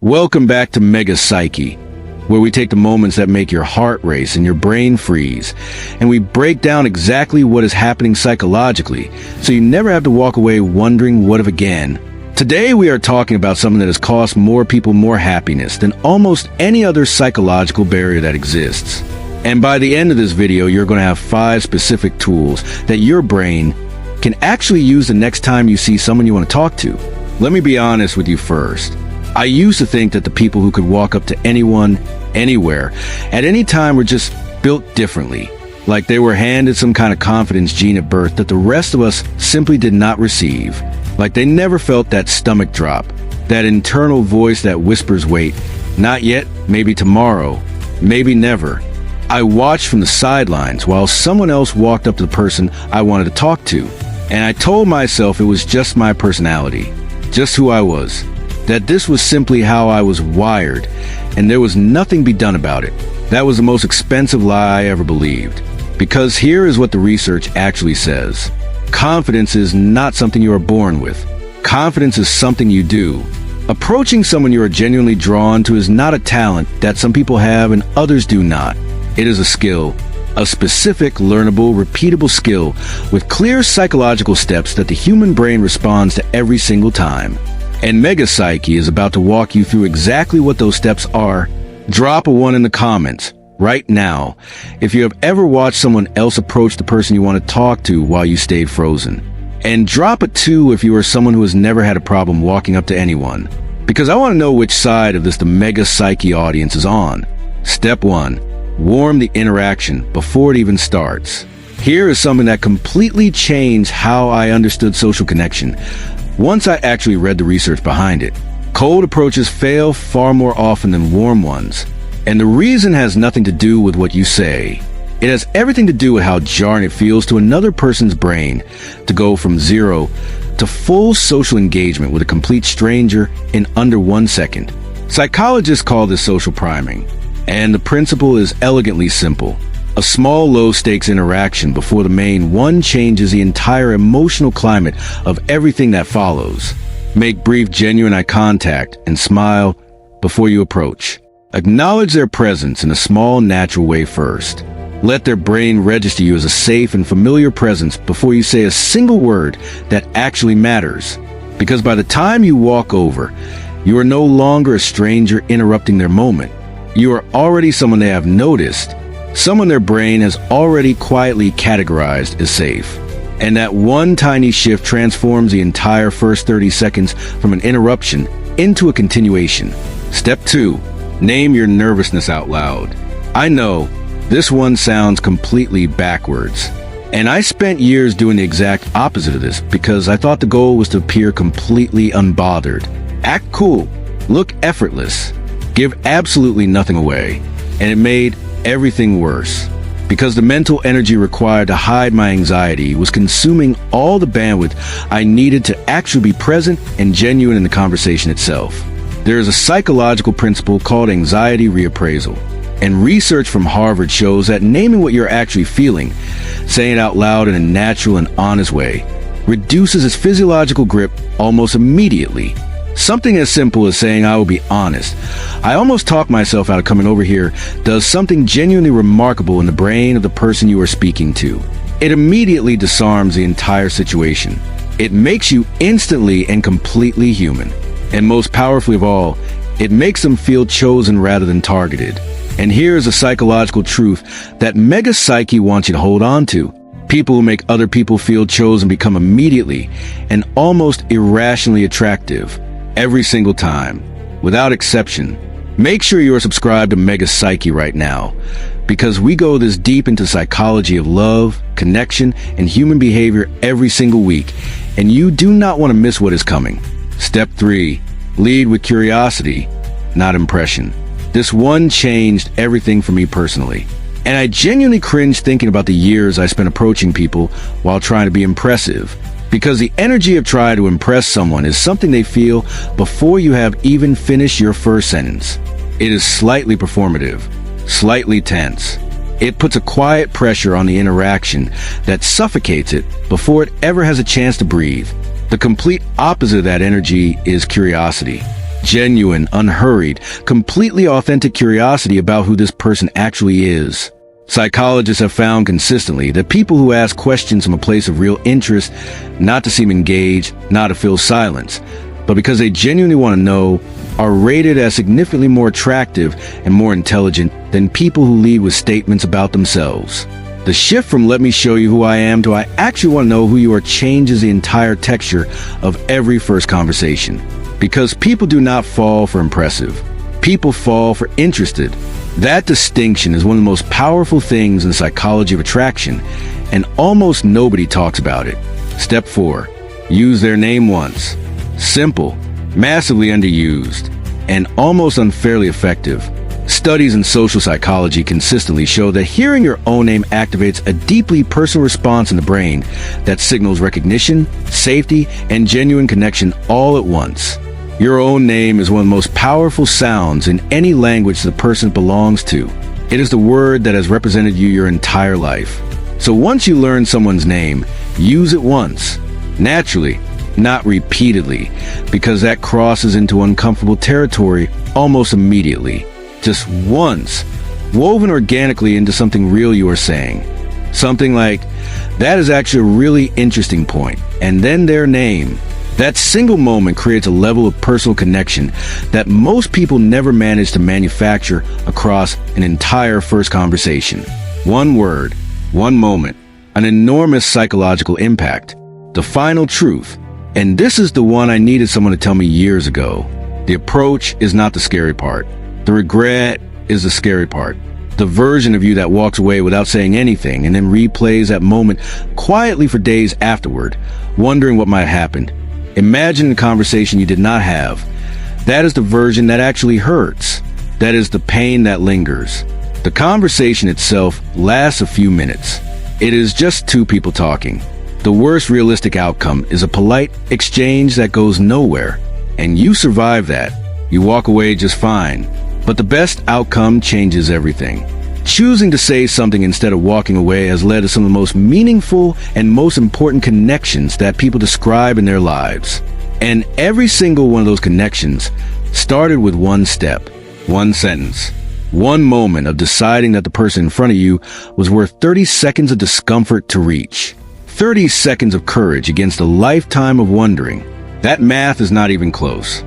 Welcome back to Mega Psyche, where we take the moments that make your heart race and your brain freeze, and we break down exactly what is happening psychologically, so you never have to walk away wondering what if again. Today we are talking about something that has cost more people more happiness than almost any other psychological barrier that exists. And by the end of this video, you're going to have 5 specific tools that your brain can actually use the next time you see someone you want to talk to. Let me be honest with you first. I used to think that the people who could walk up to anyone, anywhere, at any time were just built differently, like they were handed some kind of confidence gene at birth that the rest of us simply did not receive, like they never felt that stomach drop, that internal voice that whispers, wait, not yet, maybe tomorrow, maybe never. I watched from the sidelines while someone else walked up to the person I wanted to talk to, and I told myself it was just my personality, just who I was, that this was simply how I was wired, and there was nothing to be done about it. That was the most expensive lie I ever believed. Because here is what the research actually says. Confidence is not something you are born with. Confidence is something you do. Approaching someone you are genuinely drawn to is not a talent that some people have and others do not. It is a skill, a specific, learnable, repeatable skill with clear psychological steps that the human brain responds to every single time. And Mega Psyche is about to walk you through exactly what those steps are. Drop a 1 in the comments right now if you have ever watched someone else approach the person you want to talk to while you stayed frozen. And drop a 2 if you are someone who has never had a problem walking up to anyone. Because I want to know which side of this the Mega Psyche audience is on. Step 1. Warm the interaction before it even starts. Here is something that completely changed how I understood social connection once I actually read the research behind it. Cold approaches fail far more often than warm ones. And the reason has nothing to do with what you say. It has everything to do with how jarring it feels to another person's brain to go from 0 to full social engagement with a complete stranger in under 1 second. Psychologists call this social priming. And the principle is elegantly simple. A small low-stakes interaction before the main one changes the entire emotional climate of everything that follows. Make brief, genuine eye contact and smile before you approach. Acknowledge their presence in a small, natural way first. Let their brain register you as a safe and familiar presence before you say a single word that actually matters. Because by the time you walk over, you are no longer a stranger interrupting their moment. You are already someone they have noticed, someone their brain has already quietly categorized as safe. And that one tiny shift transforms the entire first 30 seconds from an interruption into a continuation. Step 2. Name your nervousness out loud. I know, this one sounds completely backwards. And I spent years doing the exact opposite of this because I thought the goal was to appear completely unbothered. Act cool. Look effortless. Give absolutely nothing away. And it made everything worse, because the mental energy required to hide my anxiety was consuming all the bandwidth I needed to actually be present and genuine in the conversation itself. There is a psychological principle called anxiety reappraisal, and research from Harvard shows that naming what you're actually feeling, saying it out loud in a natural and honest way, reduces its physiological grip almost immediately. Something as simple as saying, I will be honest, I almost talked myself out of coming over here, does something genuinely remarkable in the brain of the person you are speaking to. It immediately disarms the entire situation. It makes you instantly and completely human. And most powerfully of all, it makes them feel chosen rather than targeted. And here is a psychological truth that Mega Psyche wants you to hold on to. People who make other people feel chosen become immediately and almost irrationally attractive. Every single time, without exception. Make sure you are subscribed to Mega Psyche right now, because we go this deep into psychology of love, connection, and human behavior every single week, and you do not want to miss what is coming. Step 3. Lead with curiosity, not impression. This one changed everything for me personally, and I genuinely cringe thinking about the years I spent approaching people while trying to be impressive. Because the energy of trying to impress someone is something they feel before you have even finished your first sentence. It is slightly performative, slightly tense. It puts a quiet pressure on the interaction that suffocates it before it ever has a chance to breathe. The complete opposite of that energy is curiosity. Genuine, unhurried, completely authentic curiosity about who this person actually is. Psychologists have found consistently that people who ask questions from a place of real interest, not to seem engaged, not to fill silence, but because they genuinely want to know, are rated as significantly more attractive and more intelligent than people who lead with statements about themselves. The shift from "let me show you who I am" to "I actually want to know who you are" changes the entire texture of every first conversation. Because people do not fall for impressive. People fall for interested. That distinction is one of the most powerful things in the psychology of attraction, and almost nobody talks about it. Step 4. Use their name once. Simple, massively underused, and almost unfairly effective. Studies in social psychology consistently show that hearing your own name activates a deeply personal response in the brain that signals recognition, safety, and genuine connection all at once. Your own name is one of the most powerful sounds in any language the person belongs to. It is the word that has represented you your entire life. So once you learn someone's name, use it once. Naturally, not repeatedly, because that crosses into uncomfortable territory almost immediately. Just once, woven organically into something real you are saying. Something like, "That is actually a really interesting point," and then their name. That single moment creates a level of personal connection that most people never manage to manufacture across an entire first conversation. One word, one moment, an enormous psychological impact. The final truth, and this is the one I needed someone to tell me years ago. The approach is not the scary part. The regret is the scary part. The version of you that walks away without saying anything and then replays that moment quietly for days afterward, wondering what might have happened. Imagine a conversation you did not have. That is the version that actually hurts. That is the pain that lingers. The conversation itself lasts a few minutes. It is just two people talking. The worst realistic outcome is a polite exchange that goes nowhere. And you survive that. You walk away just fine. But the best outcome changes everything. Choosing to say something instead of walking away has led to some of the most meaningful and most important connections that people describe in their lives. And every single one of those connections started with one step, one sentence, one moment of deciding that the person in front of you was worth 30 seconds of discomfort to reach. 30 seconds of courage against a lifetime of wondering. That math is not even close.